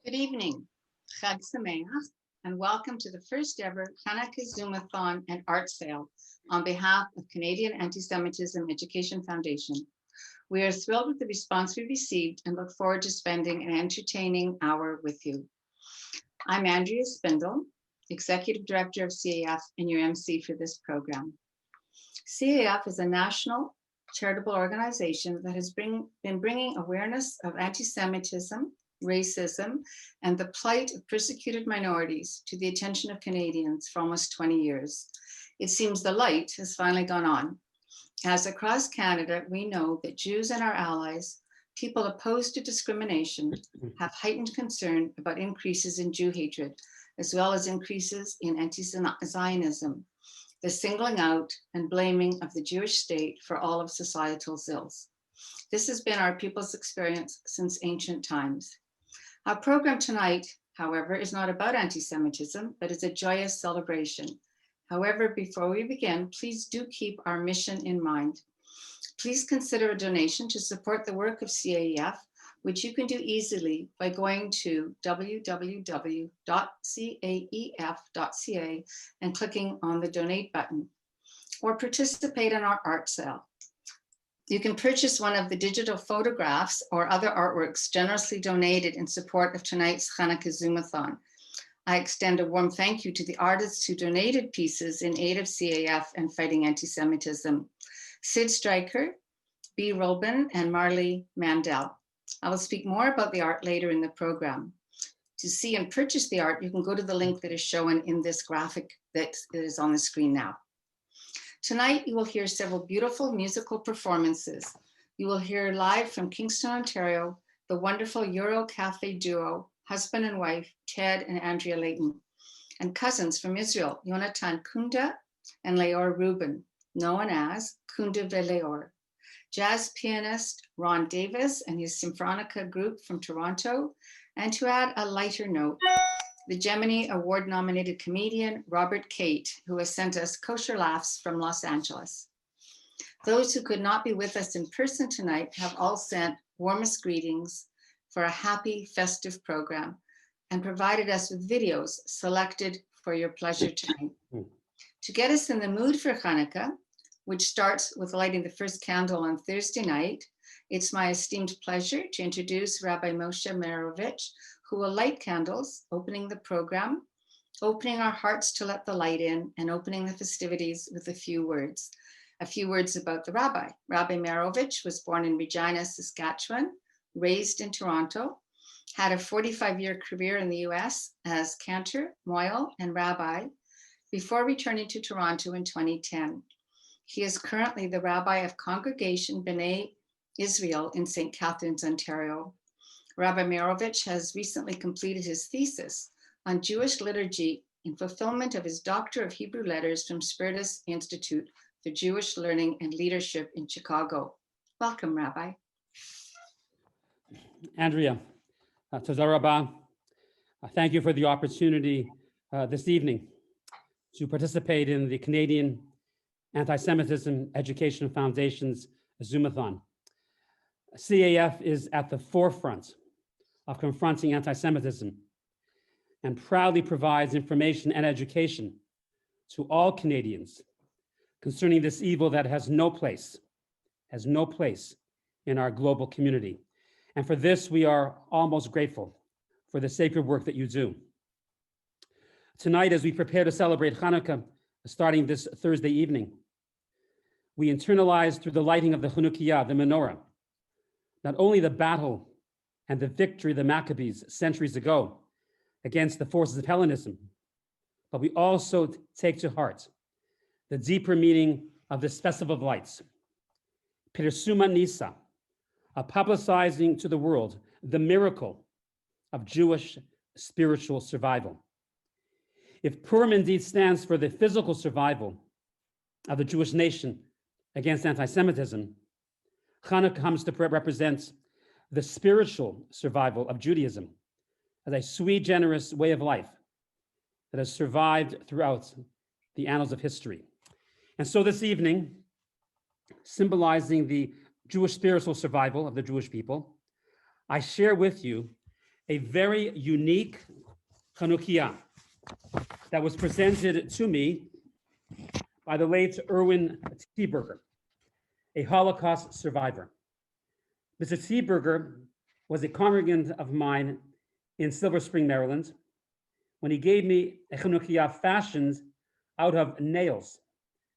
Good evening, Chag Sameach, and welcome to the first ever Chanukah Zoom-a-thon and art sale on behalf of Canadian Anti-Semitism Education Foundation. We are thrilled with the response we received and look forward to spending an entertaining hour with you. I'm Andrea Spindle, Executive Director of CAEF and your MC for this program. CAEF is a national charitable organization that has been bringing awareness of anti-Semitism, racism, and the plight of persecuted minorities to the attention of Canadians for almost 20 years. It seems the light has finally gone on. As across Canada, we know that Jews and our allies, people opposed to discrimination, have heightened concern about increases in Jew hatred, as well as increases in anti-Zionism, the singling out and blaming of the Jewish state for all of societal ills. This has been our people's experience since ancient times. Our program tonight, however, is not about anti-Semitism, but is a joyous celebration. However, before we begin, please do keep our mission in mind. Please consider a donation to support the work of CAEF, which you can do easily by going to www.caef.ca and clicking on the donate button, or participate in our art sale. You can purchase one of the digital photographs or other artworks generously donated in support of tonight's Chanukah Zoom-a-thon. I extend a warm thank you to the artists who donated pieces in aid of CAEF and fighting anti-Semitism: Sid Stryker, B. Robin, and Marley Mandel. I will speak more about the art later in the program. To see and purchase the art, you can go to the link that is shown in this graphic that is on the screen now. Tonight, you will hear several beautiful musical performances. You will hear live from Kingston, Ontario, the wonderful Euro Cafe duo, husband and wife, Ted and Andrea Layton, and cousins from Israel, Yonatan Kunda and Leor Rubin, known as Kunda Veleor. Jazz pianist Ron Davis and his Symphonica group from Toronto, and to add a lighter note, the Gemini Award-nominated comedian Robert Kate, who has sent us kosher laughs from Los Angeles. Those who could not be with us in person tonight have all sent warmest greetings for a happy, festive program and provided us with videos selected for your pleasure tonight. To get us in the mood for Chanukah, which starts with lighting the first candle on Thursday night, it's my esteemed pleasure to introduce Rabbi Moshe Merovich, who will light candles, opening the program, opening our hearts to let the light in, and opening the festivities with a few words. A few words about the rabbi. Rabbi Merovich was born in Regina, Saskatchewan, raised in Toronto, had a 45-year career in the US as cantor, moil, and rabbi before returning to Toronto in 2010. He is currently the rabbi of Congregation B'nai Israel in St. Catharines, Ontario. Rabbi Merovich has recently completed his thesis on Jewish liturgy in fulfillment of his Doctor of Hebrew Letters from Spertus Institute for Jewish Learning and Leadership in Chicago. Welcome, Rabbi. Andrea, Toda Rabah, thank you for the opportunity this evening to participate in the Canadian Anti-Semitism Education Foundation's Zoom-a-thon. CAEF is at the forefront of confronting anti-Semitism and proudly provides information and education to all Canadians concerning this evil that has no place in our global community. And for this, we are almost grateful for the sacred work that you do. Tonight, as we prepare to celebrate Chanukah, starting this Thursday evening, we internalize through the lighting of the Chanukah, the menorah, not only the battle and the victory of the Maccabees centuries ago against the forces of Hellenism, but we also take to heart the deeper meaning of this festival of lights. Pirsuma Nisa, publicizing to the world the miracle of Jewish spiritual survival. If Purim indeed stands for the physical survival of the Jewish nation against anti-Semitism, Chanukah comes to represent the spiritual survival of Judaism as a sui generis way of life that has survived throughout the annals of history. And so this evening, symbolizing the Jewish spiritual survival of the Jewish people, I share with you a very unique Chanukah that was presented to me by the late Erwin Tieberger, a Holocaust survivor. Mr. Tieberger was a congregant of mine in Silver Spring, Maryland, when he gave me a Chanukah fashioned out of nails,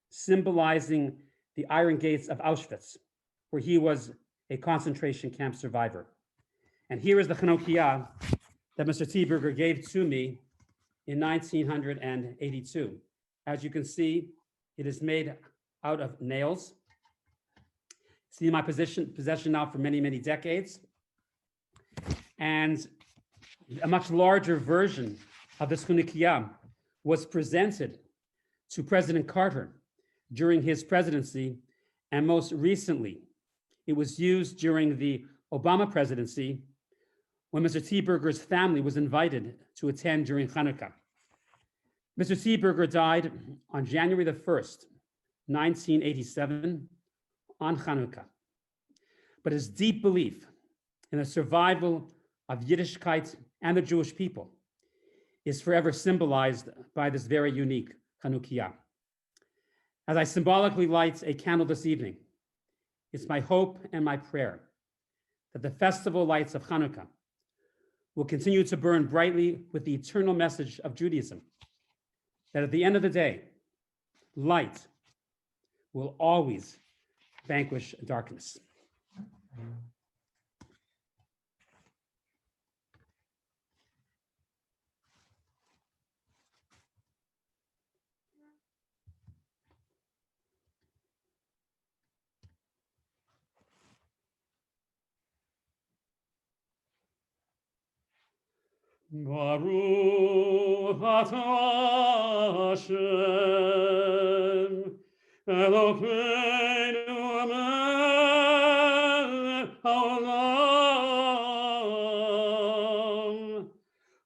symbolizing the iron gates of Auschwitz, where he was a concentration camp survivor. And here is the Chanukah that Mr. Tieberger gave to me in 1982. As you can see, it is made out of nails. It's in my possession now for many, many decades. And a much larger version of this Chanukah was presented to President Carter during his presidency, and most recently, it was used during the Obama presidency when Mr. Tieberger's family was invited to attend during Chanukah. Mr. Tieberger died on January the 1st, 1987, on Chanukah. But his deep belief in the survival of Yiddishkeit and the Jewish people is forever symbolized by this very unique Chanukah. As I symbolically light a candle this evening, it's my hope and my prayer that the festival lights of Chanukah will continue to burn brightly with the eternal message of Judaism, that at the end of the day, light will always vanquish darkness. Baruch atah Hashem, Elokeinu melech haolam,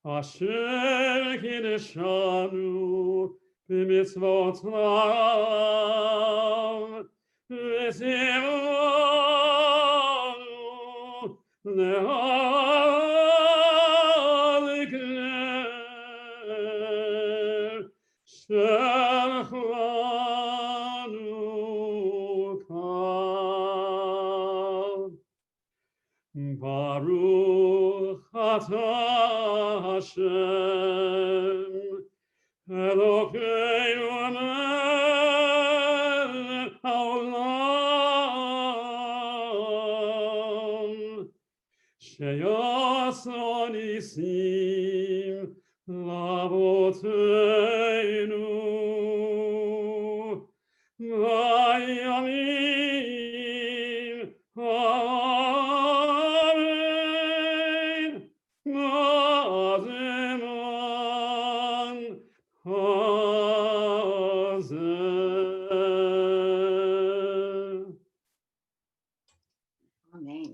Asher kiddushanu b'mitzvotav, v'tzivonu Baruch atah Hashem, Elokeinu melech haolam, sheyasa nisim lavoteinu, vayamim ha'amen, ma'azeman hazeh. Amen.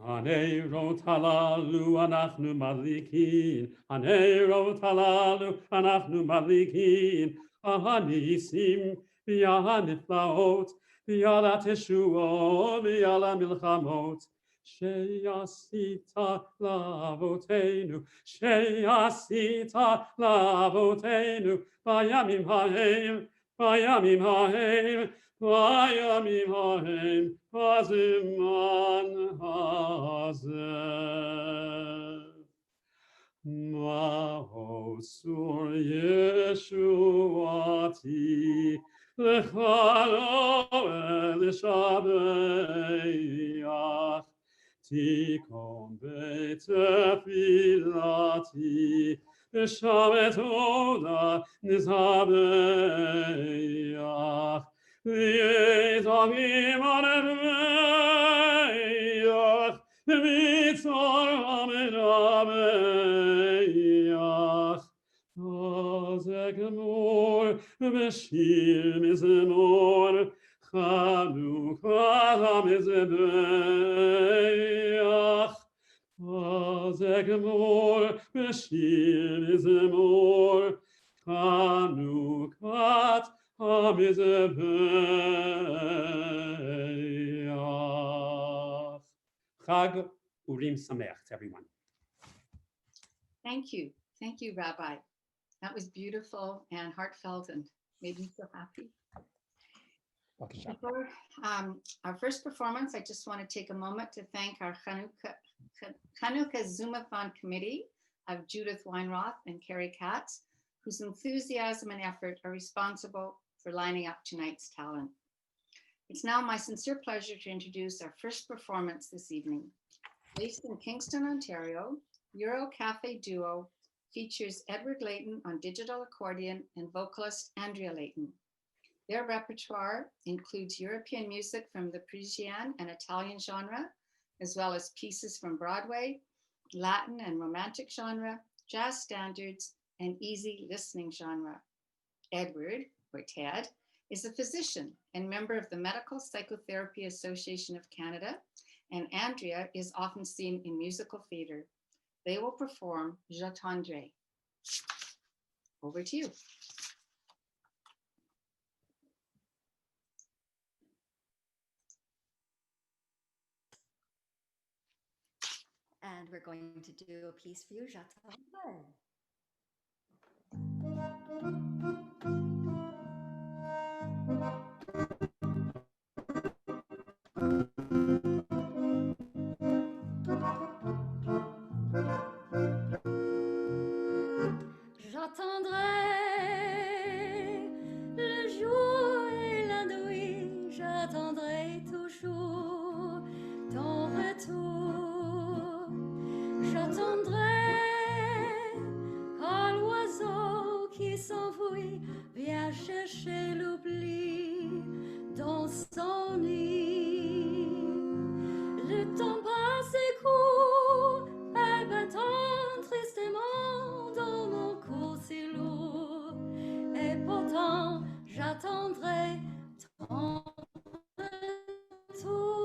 Haneirot halalu anachnu madlikin, haneirot halalu anachnu madlikin, ahanisim v'yal niflaot, v'yal teshuot, v'yal milchamot, sheyasita lavotenu, sheyasita lavotenu, vayamim hahem, vayamim hahem, vayamim hahem, hazeman hazeh. Ma'osur Yeshuati lechalo elishabeach, tikom betefilati, shamet oda nizabeach, v'yetavim anemeach, v'mitzor amenameach, hazekemor v'shir mizemor, Chanukah mizbeach, hazekemor v'shir mizemor, Chanukah hamizbeach. Chag Purim Sameach to everyone. Thank you. Thank you, Rabbi. That was beautiful and heartfelt and made me so happy. Before Before our first performance, I just want to take a moment to thank our Chanukah Zoom-a-thon committee of Judith Weinroth and Carrie Katz, whose enthusiasm and effort are responsible for lining up tonight's talent. It's now my sincere pleasure to introduce our first performance this evening. Based in Kingston, Ontario, Euro Cafe Duo features Edward Layton on digital accordion and vocalist Andrea Layton. Their repertoire includes European music from the Parisian and Italian genre, as well as pieces from Broadway, Latin and romantic genre, jazz standards, and easy listening genre. Edward, or Ted, is a physician and member of the Medical Psychotherapy Association of Canada, and Andrea is often seen in musical theater. They will perform J'attendrai. Over to you. And we're going to do a piece for you, J'attendrai. J'attendrai le jour et la nuit, j'attendrai toujours ton retour. J'attendrai quand l'oiseau qui s'enfuit vient chercher l'oubli dans son nid. Le temps passe et court, et battant tristement dans mon cou si lourd. Et pourtant, j'attendrai ton retour.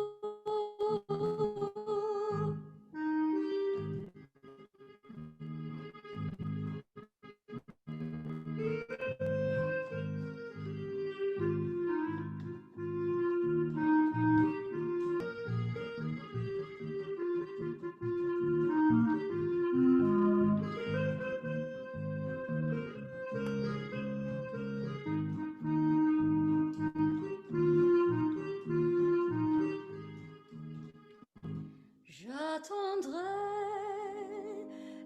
J'attendrai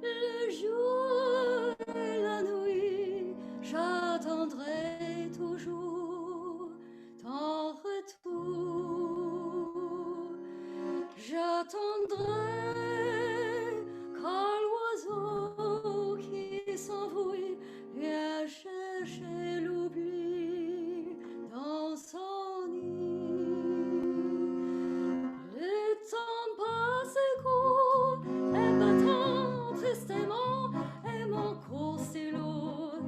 le jour et la nuit, j'attendrai toujours ton retour. J'attendrai quand l'oiseau qui s'enfuit vient chercher l'oubli dans son nid. Le temps passe et court, et battant tristement, et mon cœur si lourd,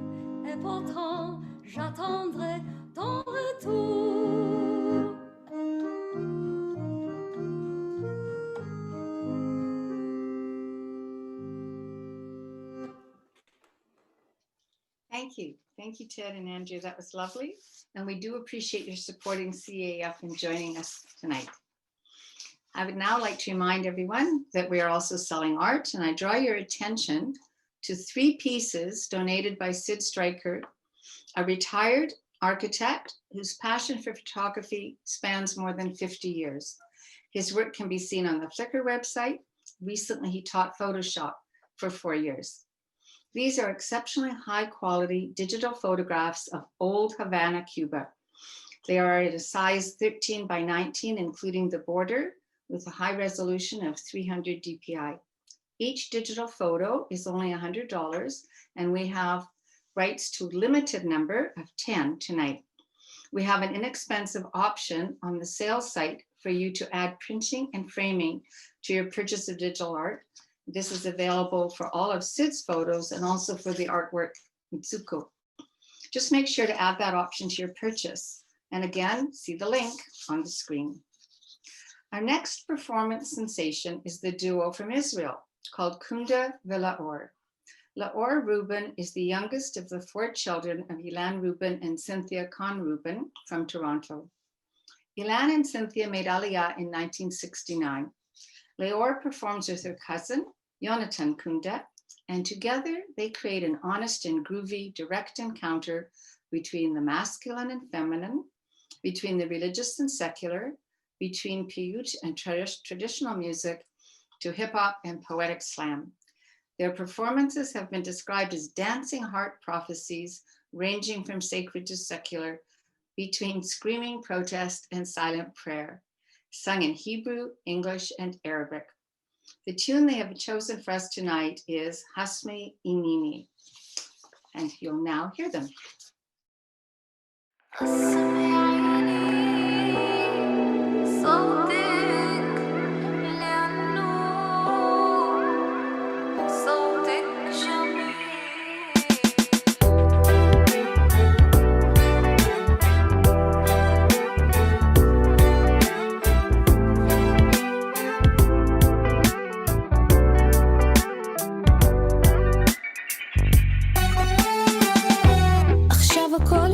et pourtant j'attendrai ton retour. Thank you. Thank you, Ted and Andrea. That was lovely. And we do appreciate your supporting CAEF and joining us tonight. I would now like to remind everyone that we are also selling art, and I draw your attention to 3 pieces donated by Sid Stryker, a retired architect whose passion for photography spans more than 50 years. His work can be seen on the Flickr website. Recently, he taught Photoshop for 4 years. These are exceptionally high quality digital photographs of old Havana, Cuba. They are at a size 13 by 19, including the border, with a high resolution of 300 dpi. Each digital photo is only $100, and we have rights to a limited number of 10 tonight. We have an inexpensive option on the sales site for you to add printing and framing to your purchase of digital art. This is available for all of Sid's photos and also for the artwork Mitsuko. Just make sure to add that option to your purchase. And again, see the link on the screen. Our next performance sensation is the duo from Israel called Kunda Velaor. Laor Rubin is the youngest of the 4 children of Ilan Rubin and Cynthia Kahn Rubin from Toronto. Ilan and Cynthia made Aliyah in 1969. Leor performs with her cousin, Jonathan Kunda, and together they create an honest and groovy direct encounter between the masculine and feminine, between the religious and secular, between piyut and traditional music to hip hop and poetic slam. Their performances have been described as dancing heart prophecies, ranging from sacred to secular, between screaming protest and silent prayer, sung in Hebrew, English, and Arabic. The tune they have chosen for us tonight is Hasmi Inini, and you'll now hear them.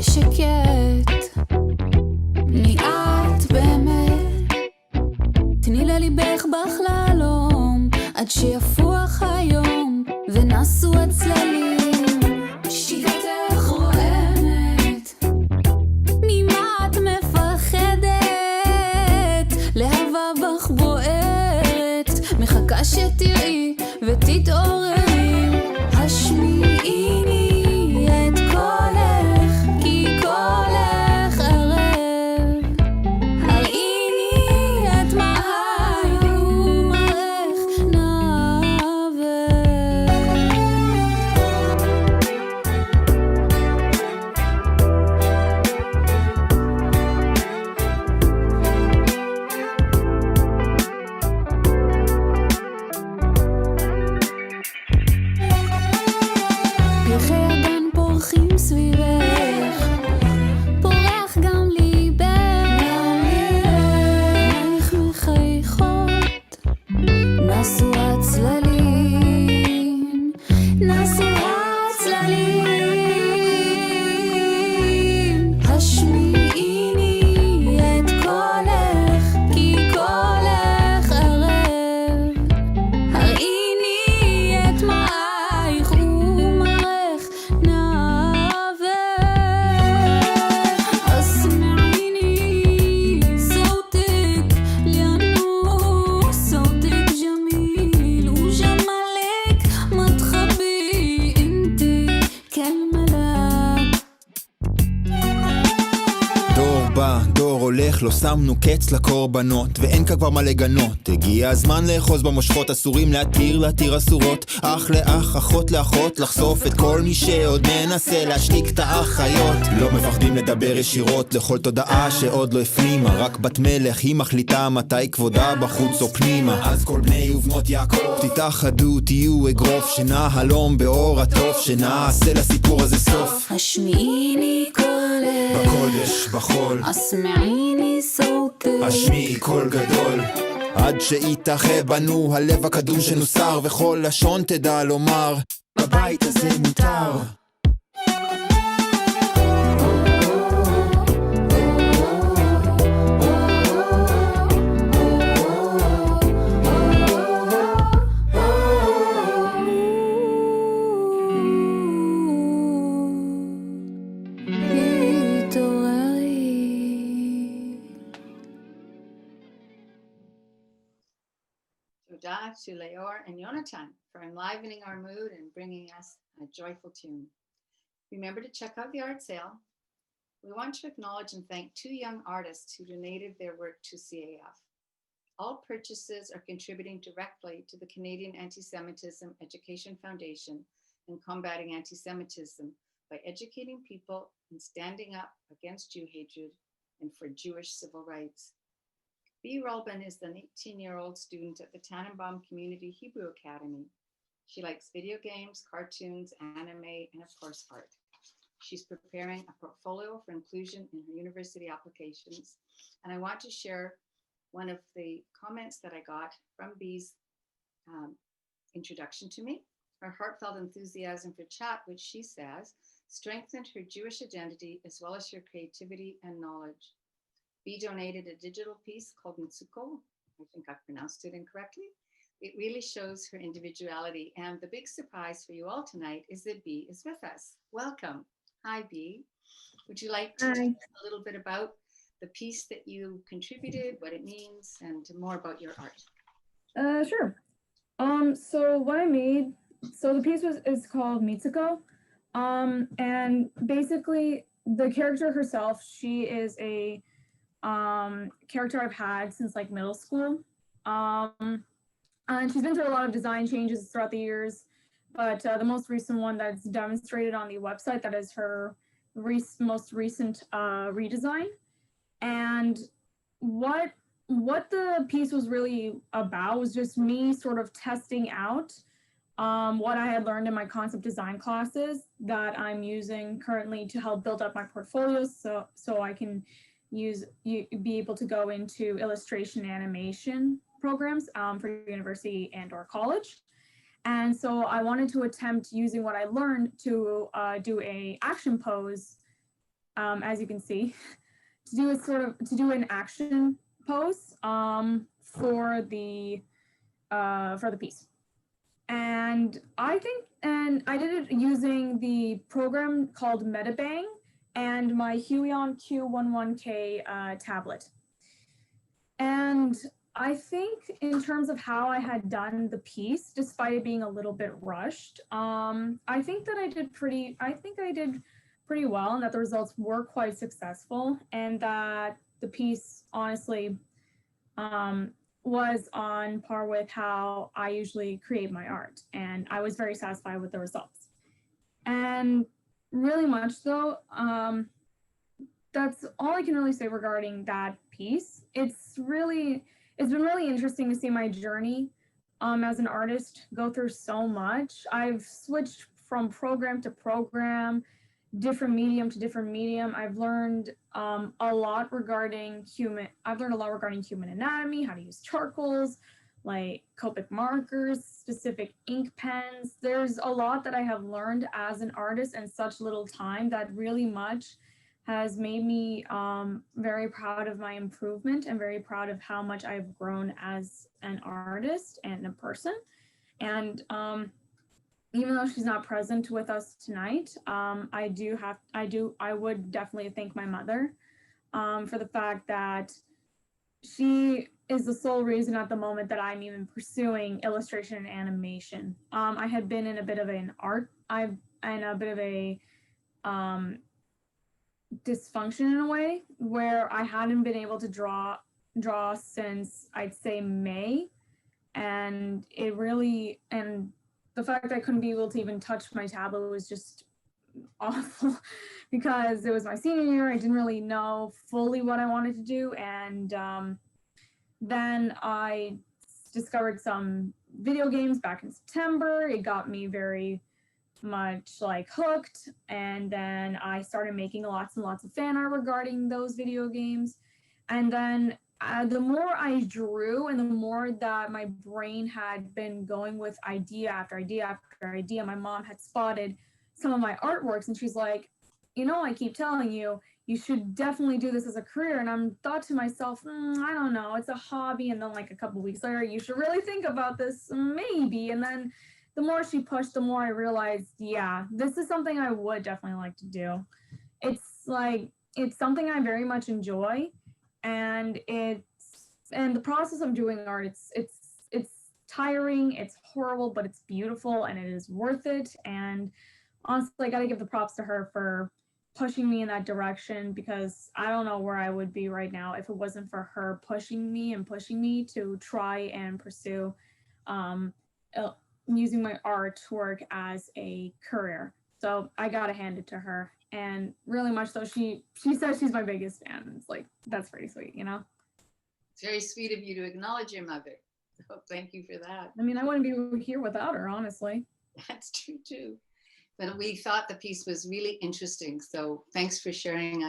שקט, מי את באמת? תני לליבך בחלום, עד שיפוח היום ונסו הצללים. שיטתך רועמת, ממה את מפחדת? להבה בך בוערת, מחכה שתראי ותתעוררי. השמיעיני את קולך, כי קולך ערב. הראיני את מהי ומראך נעבר. פרחי הגן פורחים סביבך, פורח גם ליבך, עינייך מחייכות, נסו הצללים, נסו הצללים. השמיעיני את קולך, כי קולך ערב. הראיני את מעייך ומראך נעבר. اسمعيني صوتك لأنه صوتك جميل وجمالك ما تخبي انت كالملاك. דור בא, דור הולך, לא שמנו קץ לקורבנות ואין כאן כבר מה לגנות. הגיע הזמן לאחוז במושכות, אסורים להתיר אסורות. אח לאח, אחות לאחות, לחשוף את כל מי שעוד מנסה להשתיק את האחיות. לא מפחדים לדבר ישירות לכל תודעה שעוד לא הפנימה, רק בת מלך היא מחליטה מתי כבודה בחוץ או פנימה. אז כל בני ובנות יעקב תתאחדו, תהיו אגרוף, שנהלום באור הטוב, שנעשה לסיפור הזה סוף. השמיעיני קולך, בקודש, בחול, اسمعيني صوتك. השמיעי קול גדול, עד שיתאחה בנו הלב הקדום שנוסר, וכל לשון תדע לומר בבית הזה מותר. Toda to Leor and Jonathan for enlivening our mood and bringing us a joyful tune. Remember to check out the art sale. We want to acknowledge and thank two young artists who donated their work to CAEF. All purchases are contributing directly to the Canadian Anti-Semitism Education Foundation in combating anti-Semitism by educating people and standing up against Jew hatred and for Jewish civil rights. B. Rulban is an 18-year-old student at the Tannenbaum Community Hebrew Academy. She likes video games, cartoons, anime, and of course art. She's preparing a portfolio for inclusion in her university applications. And I want to share one of the comments that I got from B's introduction to me. Her heartfelt enthusiasm for chat, which she says, strengthened her Jewish identity as well as her creativity and knowledge. B donated a digital piece called Mitsuko I think I pronounced it incorrectly. It really shows her individuality. And the big surprise for you all tonight is that Bea is with us. Welcome. Hi, Bea. Would you like to tell us a little bit about the piece that you contributed, what it means, and more about your art? Sure. So what I made, so the piece is called Mitsuko. And basically the character herself, she is a character I've had since like middle school. And she's been through a lot of design changes throughout the years, but the most recent one that's demonstrated on the website, that is her most recent redesign. And what the piece was really about was just me sort of testing out what I had learned in my concept design classes that I'm using currently to help build up my portfolio, so I can be able to go into illustration and animation programs for university and or college. And so I wanted to attempt using what I learned to do a action pose, as you can see, to do an action pose for the piece. And I did it using the program called Metabang and my Huion Q11K tablet. And I think in terms of how I had done the piece, despite it being a little bit rushed, I think I did pretty well, and that the results were quite successful, and that the piece honestly was on par with how I usually create my art, and I was very satisfied with the results. And really much though, that's all I can really say regarding that piece. It's been really interesting to see my journey as an artist go through so much. I've switched from program to program, different medium to different medium. I've learned a lot regarding human anatomy, how to use charcoals, like Copic markers, specific ink pens. There's a lot that I have learned as an artist in such little time that really much has made me very proud of my improvement and very proud of how much I've grown as an artist and a person. And even though she's not present with us tonight, I would definitely thank my mother for the fact that she is the sole reason at the moment that I'm even pursuing illustration and animation. I had been in a bit of a dysfunction in a way where I hadn't been able to draw since I'd say May, and the fact that I couldn't be able to even touch my tablet was just awful because it was my senior year. I didn't really know fully what I wanted to do, and then I discovered some video games back in September. It got me very much like hooked, and then I started making lots and lots of fan art regarding those video games. And then the more I drew and the more that my brain had been going with idea after idea after idea, my mom had spotted some of my artworks, and she's like, I keep telling you, you should definitely do this as a career. And I'm thought to myself, I don't know, it's a hobby. And then like a couple weeks later, you should really think about this, maybe. And then the more she pushed, the more I realized, yeah, this is something I would definitely like to do. It's something I very much enjoy, and the process of doing art, it's tiring, it's horrible, but it's beautiful and it is worth it. And honestly, I gotta give the props to her for pushing me in that direction, because I don't know where I would be right now if it wasn't for her pushing me to try and pursue using my artwork as a career. So I gotta hand it to her. And really much so, she says she's my biggest fan. It's like, that's pretty sweet, It's very sweet of you to acknowledge your mother. So thank you for that. I mean, I wouldn't be here without her, honestly. That's true too. But we thought the piece was really interesting. So thanks for sharing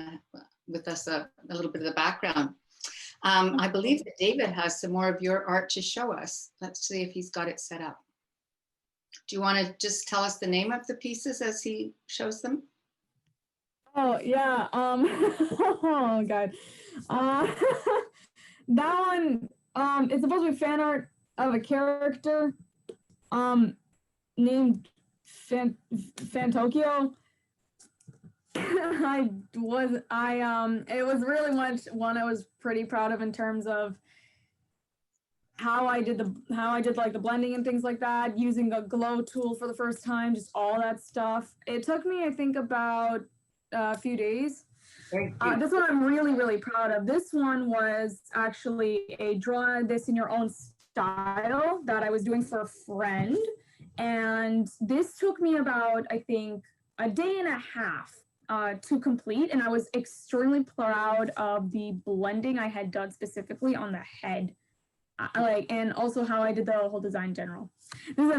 with us a little bit of the background. I believe that David has some more of your art to show us. Let's see if he's got it set up. Do you want to just tell us the name of the pieces as he shows them? Oh, yeah. Oh, God. That one, It's supposed to be fan art of a character named Fantokyo. It was really much one I was pretty proud of in terms of how I did like the blending and things like that, using the glow tool for the first time, just all that stuff. It took me, I think, about a few days. This one I'm really, really proud of. This one was actually a draw this in your own style that I was doing for a friend. And this took me about, I think, a day and a half to complete. And I was extremely proud of the blending I had done specifically on the head. And also how I did the whole design in general. This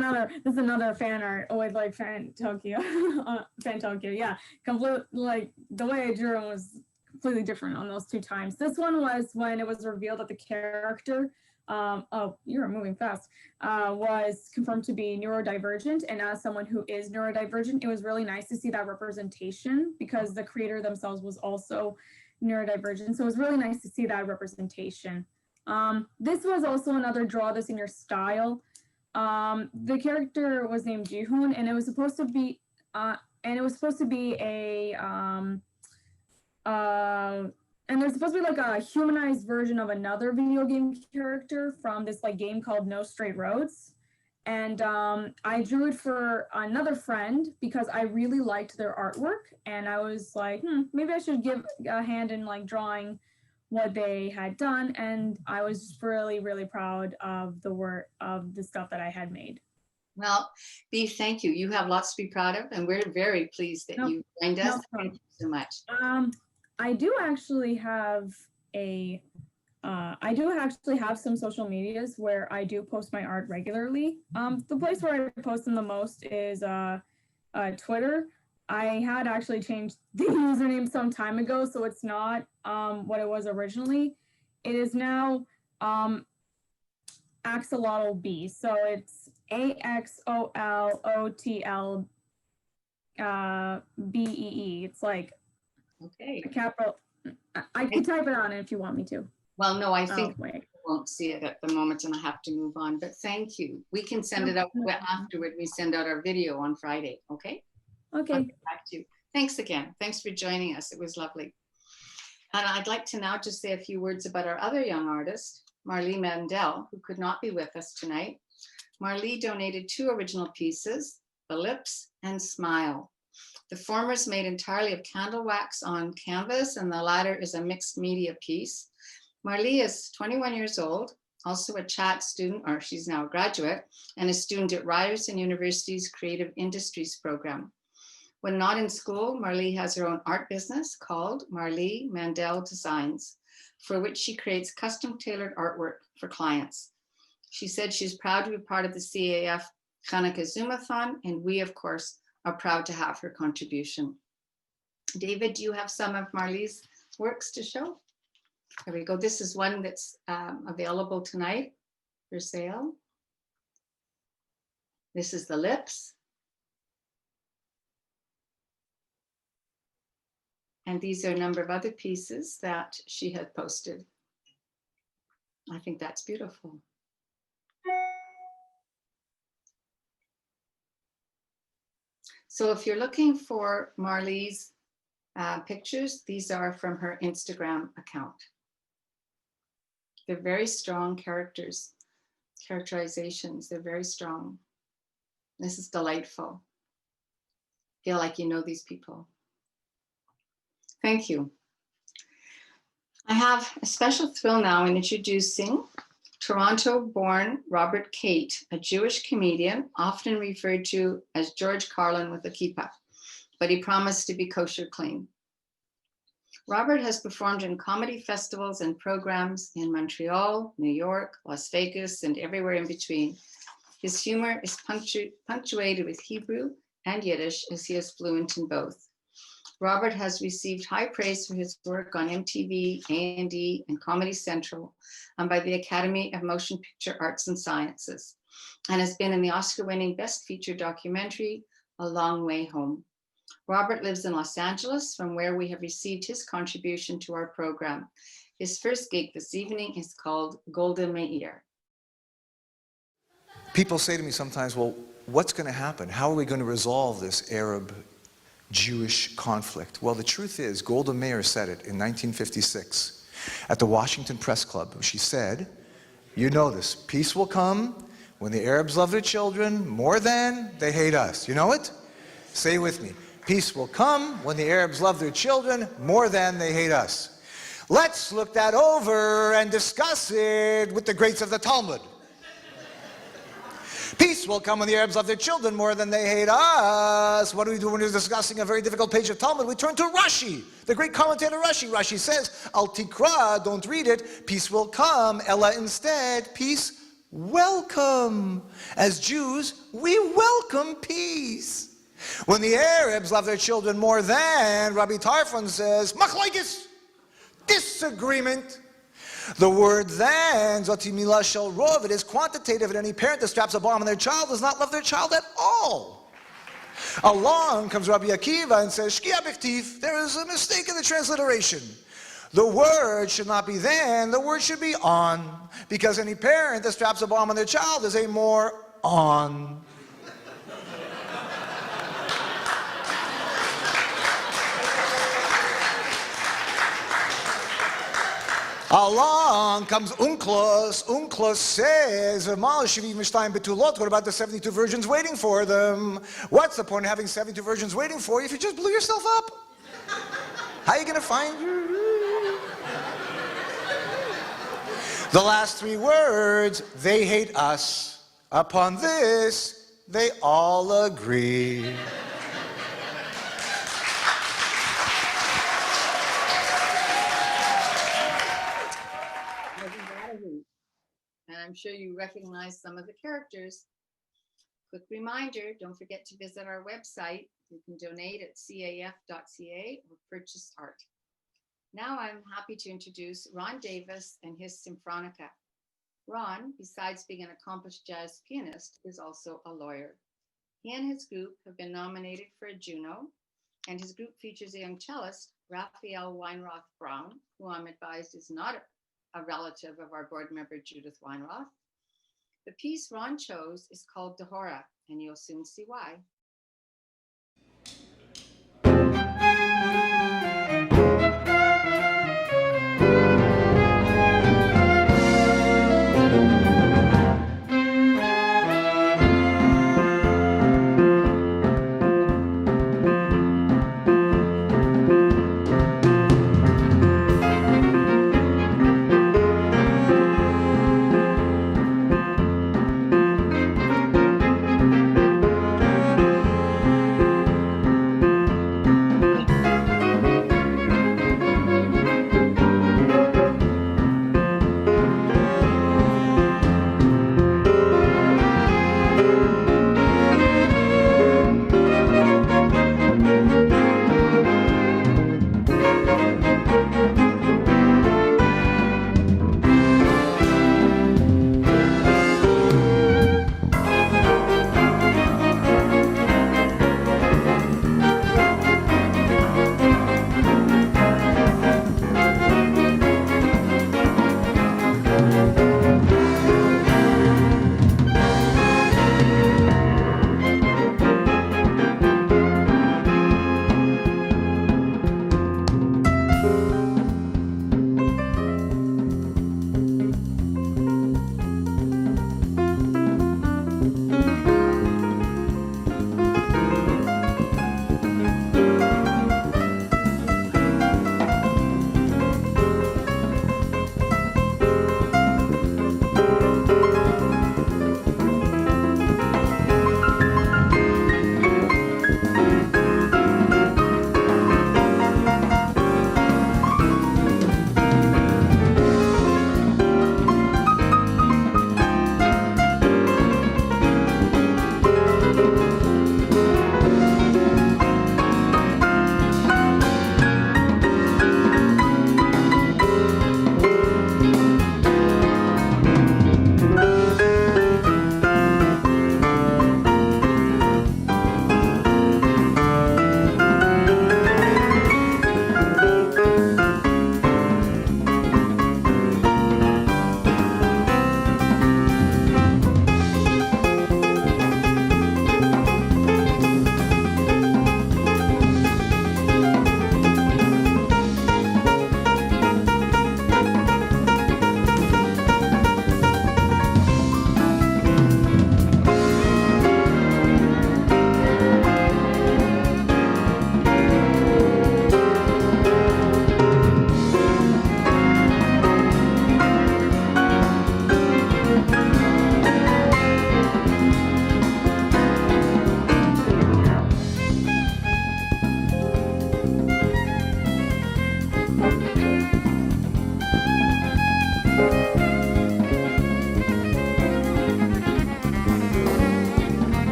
is another fan art with like Fantokyo. Fantokyo, yeah. Complete, like the way I drew it was completely different on those two times. This one was when it was revealed that the character, oh, you're moving fast, was confirmed to be neurodivergent. And as someone who is neurodivergent, it was really nice to see that representation because the creator themselves was also neurodivergent. So it was really nice to see that representation. This was also another draw this in your style. The character was named Jihoon, and it was supposed to be a and there's supposed to be like a humanized version of another video game character from this like game called No Straight Roads. And I drew it for another friend because I really liked their artwork, and I was like, maybe I should give a hand in like drawing what they had done. And I was just really, really proud of the work of the stuff that I had made. Well, Bea, thank you. You have lots to be proud of, and we're very pleased that you joined us. Thank you so much. I do actually have some social medias where I do post my art regularly. The place where I post them the most is Twitter. I had actually changed the username some time ago, so it's not what it was originally. It is now Axolotl B. So it's AXOLOTL BEE. It's like a capital. I can type it on it if you want me to. Well, no, I think we won't see it at the moment, and I have to move on. But thank you. We can send it out afterward. We send out our video on Friday. Okay. Okay. I'll get back to you. Thanks again. Thanks for joining us. It was lovely. And I'd like to now just say a few words about our other young artist, Marlee Mandel, who could not be with us tonight. Marlee donated 2 original pieces, The Lips and Smile. The former is made entirely of candle wax on canvas, and the latter is a mixed media piece. Marlee is 21 years old, also a CHAT student, or she's now a graduate, and a student at Ryerson University's Creative Industries program. When not in school, Marlee has her own art business called Marlee Mandel Designs, for which she creates custom tailored artwork for clients. She said she's proud to be part of the CAEF Chanukah Zoom-a-thon, and we, of course, are proud to have her contribution. David, do you have some of Marlee's works to show? There we go. This is one that's available tonight for sale. This is The Lips. And these are a number of other pieces that she had posted. I think that's beautiful. So if you're looking for Marlee's pictures, these are from her Instagram account. They're very strong characterizations. They're very strong. This is delightful. Feel like you know these people. Thank you. I have a special thrill now in introducing Toronto-born Robert Cate, a Jewish comedian, often referred to as George Carlin with a kippah, but he promised to be kosher clean. Robert has performed in comedy festivals and programs in Montreal, New York, Las Vegas, and everywhere in between. His humor is punctuated with Hebrew and Yiddish, as he is fluent in both. Robert has received high praise for his work on MTV, A&E, and Comedy Central, and by the Academy of Motion Picture Arts and Sciences, and has been in the Oscar-winning Best Feature Documentary, A Long Way Home. Robert lives in Los Angeles, from where we have received his contribution to our program. His first gig this evening is called Golda Meir. People say to me sometimes, well, what's going to happen? How are we going to resolve this Arab-Jewish conflict? Well, the truth is, Golda Meir said it in 1956 at the Washington Press Club. She said, you know this, peace will come when the Arabs love their children more than they hate us. You know it? Say it with me. Peace will come when the Arabs love their children more than they hate us. Let's look that over and discuss it with the greats of the Talmud. Peace will come when the Arabs love their children more than they hate us. What do we do when we're discussing a very difficult page of Talmud? We turn to Rashi, the great commentator Rashi. Rashi says, Al tikra, don't read it. Peace will come. Ella instead, peace welcome. As Jews, we welcome peace. When the Arabs love their children more than, Rabbi Tarfon says, machlokes, disagreement. The word then, zoti milah shel rov, it is quantitative, and any parent that straps a bomb on their child does not love their child at all. Along comes Rabbi Akiva and says, shkia b'ktiv, there is a mistake in the transliteration. The word should not be then, the word should be on, because any parent that straps a bomb on their child is a more on. Along comes Unklos. Unklos says, what about the 72 virgins waiting for them? What's the point of having 72 virgins waiting for you if you just blew yourself up? How are you going to find the last three words? They hate us. Upon this, they all agree. And I'm sure you recognize some of the characters. Quick reminder, don't forget to visit our website. You can donate at CAEF.ca or purchase art. Now I'm happy to introduce Ron Davis and his Symphonica. Ron, besides being an accomplished jazz pianist, is also a lawyer. He and his group have been nominated for a Juno, and his group features a young cellist, Raphael Weinroth Brown, who I'm advised is not a relative of our board member, Judith Weinroth. The piece Ron chose is called Dehora, and you'll soon see why.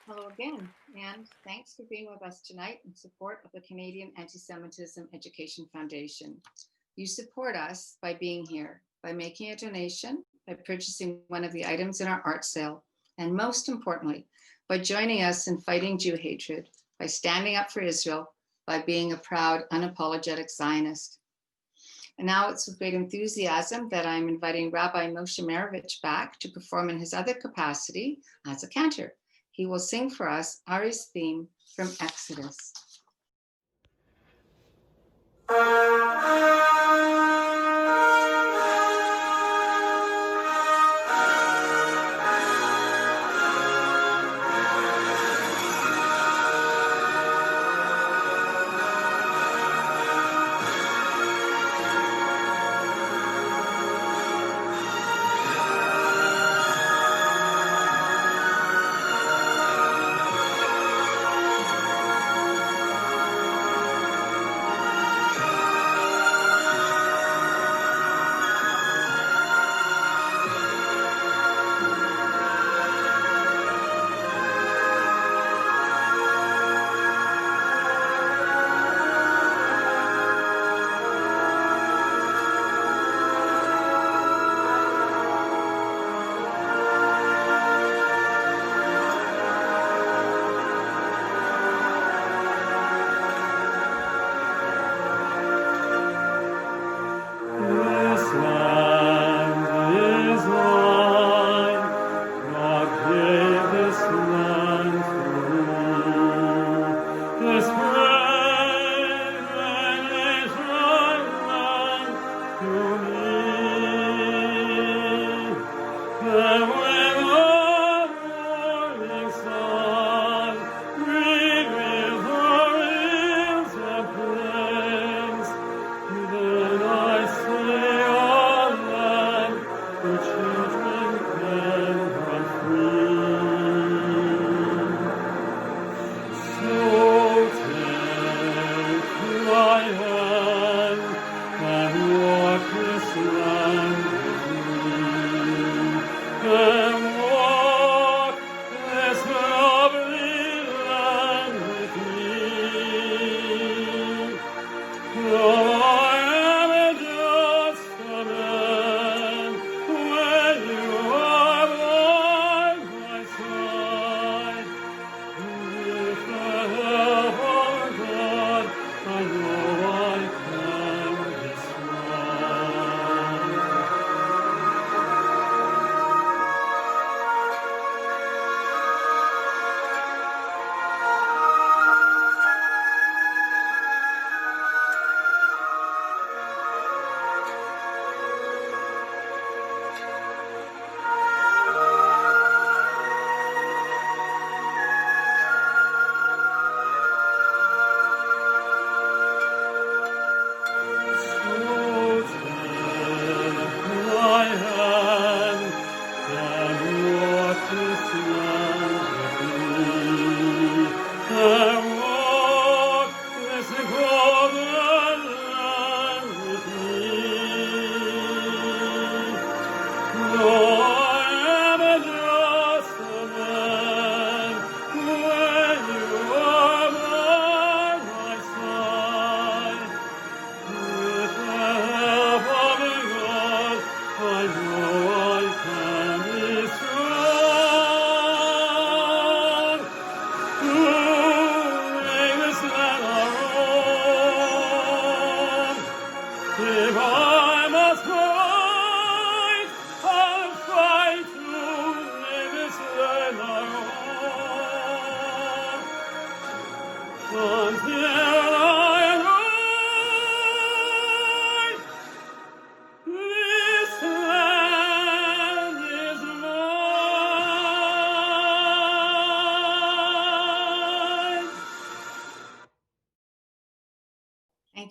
Hello again, and thanks for being with us tonight in support of the Canadian Anti-Semitism Education Foundation. You support us by being here, by making a donation, by purchasing one of the items in our art sale, and most importantly, by joining us in fighting Jew hatred, by standing up for Israel, by being a proud, unapologetic Zionist. And now it's with great enthusiasm that I'm inviting Rabbi Moshe Merovich back to perform in his other capacity as a cantor. He will sing for us Ari's theme from Exodus.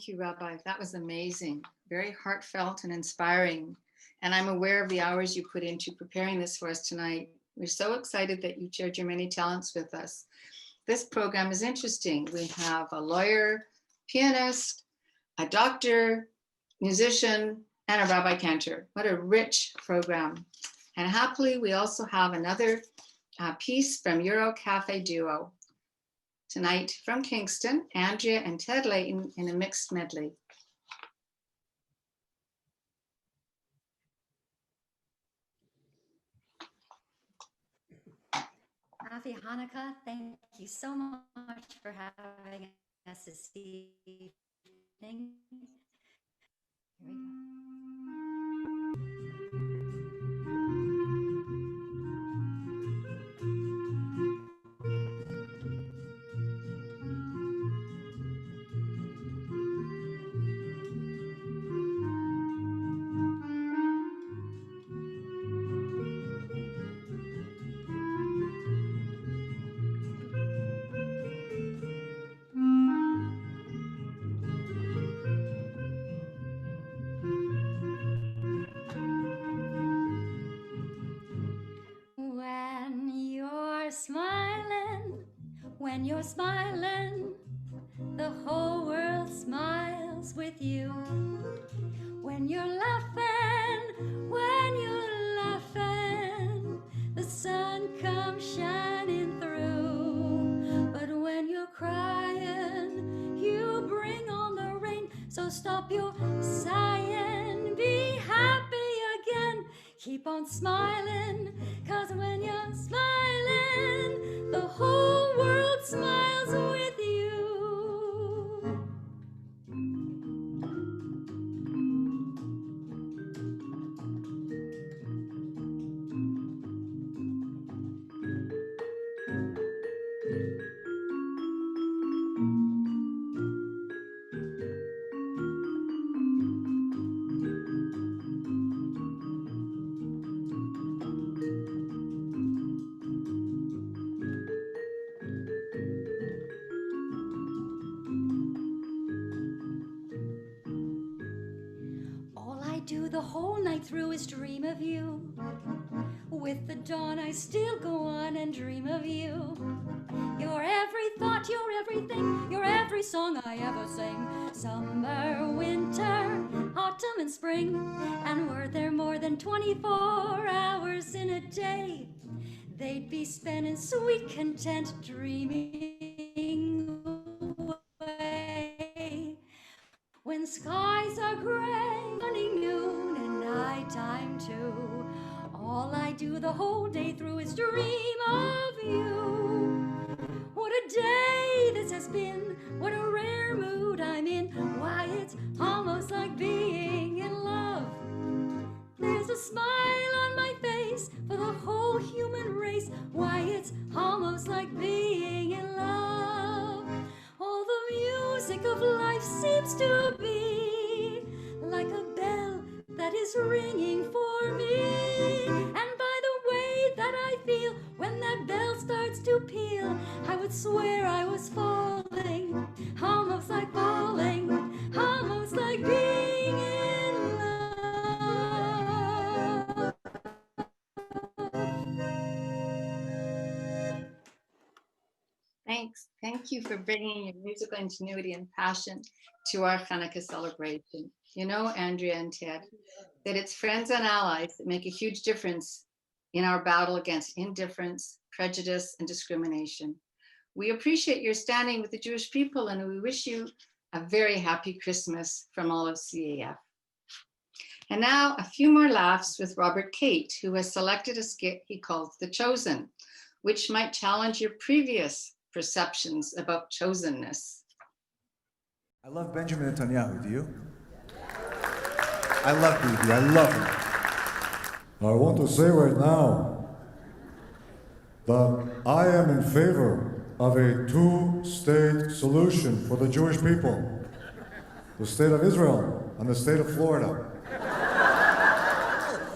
Thank you, Rabbi. That was amazing. Very heartfelt and inspiring. And I'm aware of the hours you put into preparing this for us tonight. We're so excited that you shared your many talents with us. This program is interesting. We have a lawyer, pianist, a doctor, musician, and a rabbi cantor. What a rich program. And happily, we also have another a piece from Euro Cafe Duo. Tonight from Kingston, Andrea and Ted Layton in a mixed medley. Happy Hanukkah. Thank you so much for having us this evening. Here we go. When you're smiling, the whole world smiles with you. When you're laughing, the sun comes shining through. But when you're crying, you bring on the rain. So stop your sighing, be happy again. Keep on smiling, 'cause when you're smiling, the whole world smiles with you. Do the whole night through is dream of you. With the dawn I still go on and dream of you. You're every thought, you're everything, you're every song I ever sing. Summer, winter, autumn and spring. And were there more than 24 hours in a day, they'd be spent in sweet content dreaming away. When skies are gray, morning, noon, and nighttime too, all I do the whole day through is dream of you. What a day this has been, what a rare mood I'm in. Why, it's almost like being in love. There's a smile on my face for the whole human race. Why, it's almost like being in love. All the music of life seems to be like a bell that is ringing for me. And by the way that I feel when that bell starts to peal, I would swear I was falling, almost like falling, almost like being in love. Thanks. Thank you for bringing your musical ingenuity and passion to our Chanukah celebration. You know, Andrea and Ted, that it's friends and allies that make a huge difference in our battle against indifference, prejudice, and discrimination. We appreciate your standing with the Jewish people, and we wish you a very happy Christmas from all of CAEF. And now a few more laughs with Robert Kate, who has selected a skit he calls The Chosen, which might challenge your previous perceptions about chosenness. I love Benjamin Netanyahu, do you? I love Bibi, I love him. I want to say right now that I am in favor of a two-state solution for the Jewish people. The state of Israel and the state of Florida.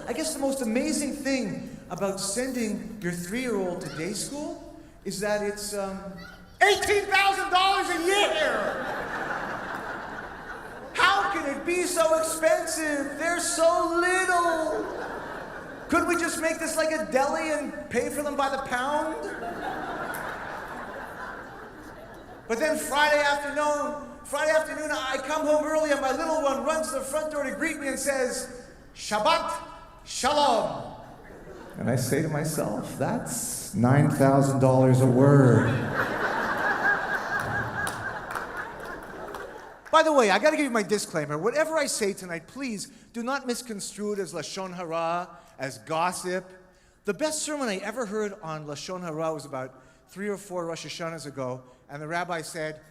I guess the most amazing thing about sending your 3-year-old to day school is that it's $18,000 a year! How can it be so expensive? They're so little! Could we just make this like a deli and pay for them by the pound? But then Friday afternoon, I come home early and my little one runs to the front door to greet me and says, Shabbat Shalom. And I say to myself, that's $9,000 a word. By the way, I gotta give you my disclaimer. Whatever I say tonight, please do not misconstrue it as Lashon Hara, as gossip. The best sermon I ever heard on Lashon Hara was about 3 or 4 Rosh Hashanahs ago, and the rabbi said,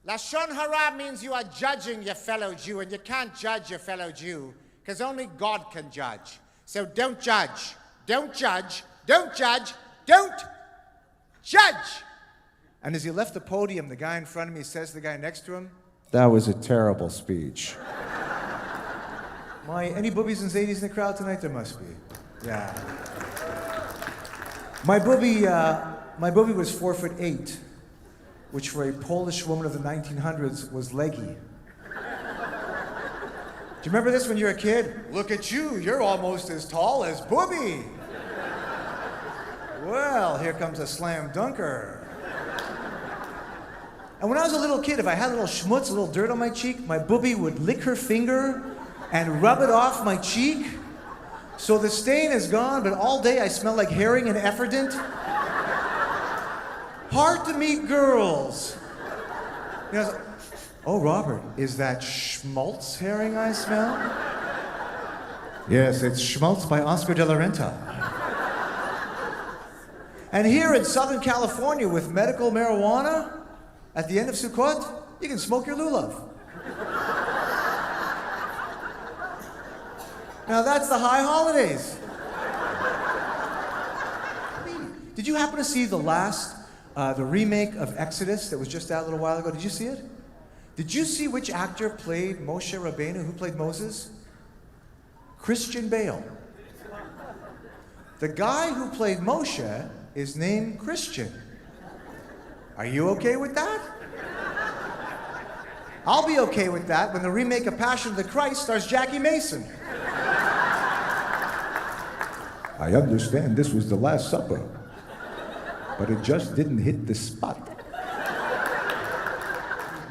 Lashon Hara means you are judging your fellow Jew, and you can't judge your fellow Jew, because only God can judge. So don't judge, don't judge, don't judge, don't judge. And as he left the podium, the guy in front of me says to the guy next to him, that was a terrible speech. Any boobies and zadies in the crowd tonight? There must be. Yeah. My booby was 4'8", which for a Polish woman of the 1900s was leggy. Do you remember this when you were a kid? Look at you, you're almost as tall as Booby. Well, here comes a slam dunker. And when I was a little kid, if I had a little schmutz, a little dirt on my cheek, my booby would lick her finger and rub it off my cheek. So the stain is gone, but all day I smell like herring and efferdent. Hard to meet girls. You know, I was like, oh, Robert, is that schmaltz herring I smell? Yes, it's Schmaltz by Oscar de la Renta. And here in Southern California with medical marijuana, at the end of Sukkot, you can smoke your lulav. Now that's the high holidays. Did you happen to see the remake of Exodus that was just out a little while ago? Did you see it? Did you see which actor played Moshe Rabbeinu? Who played Moses? Christian Bale. The guy who played Moshe is named Christian. Are you okay with that? I'll be okay with that when the remake of Passion of the Christ stars Jackie Mason. I understand this was the Last Supper, but it just didn't hit the spot.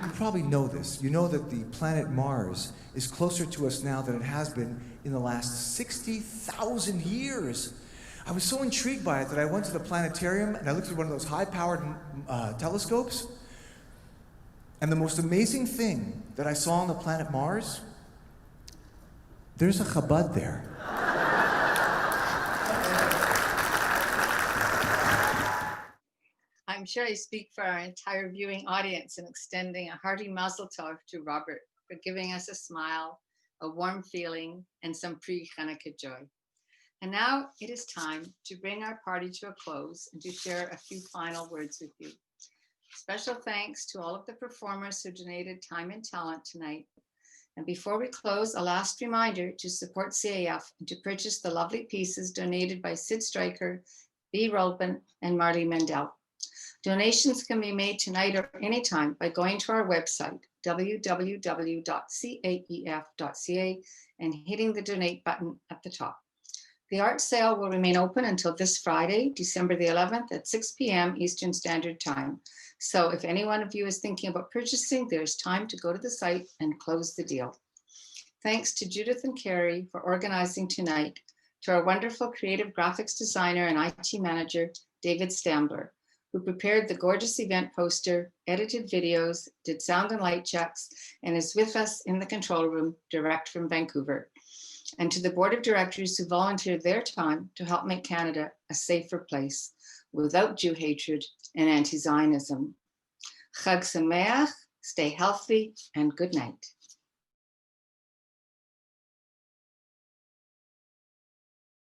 You probably know this. You know that the planet Mars is closer to us now than it has been in the last 60,000 years. I was so intrigued by it that I went to the planetarium and I looked at one of those high-powered telescopes. And the most amazing thing that I saw on the planet Mars, there's a Chabad there. I'm sure I speak for our entire viewing audience in extending a hearty mazel tov to Robert for giving us a smile, a warm feeling, and some pre-Chanukah joy. And now it is time to bring our party to a close and to share a few final words with you. Special thanks to all of the performers who donated time and talent tonight. And before we close, a last reminder to support CAEF and to purchase the lovely pieces donated by Sid Stryker, B. Rolpin, and Marty Mendel. Donations can be made tonight or anytime by going to our website, www.caef.ca, and hitting the donate button at the top. The art sale will remain open until this Friday, December the 11th at 6 p.m. Eastern Standard Time. So if any one of you is thinking about purchasing, there's time to go to the site and close the deal. Thanks to Judith and Carrie for organizing tonight, to our wonderful creative graphics designer and IT manager, David Stambler, who prepared the gorgeous event poster, edited videos, did sound and light checks, and is with us in the control room direct from Vancouver. And to the board of directors who volunteered their time to help make Canada a safer place without Jew hatred and anti-Zionism. Chag Sameach, stay healthy, and good night.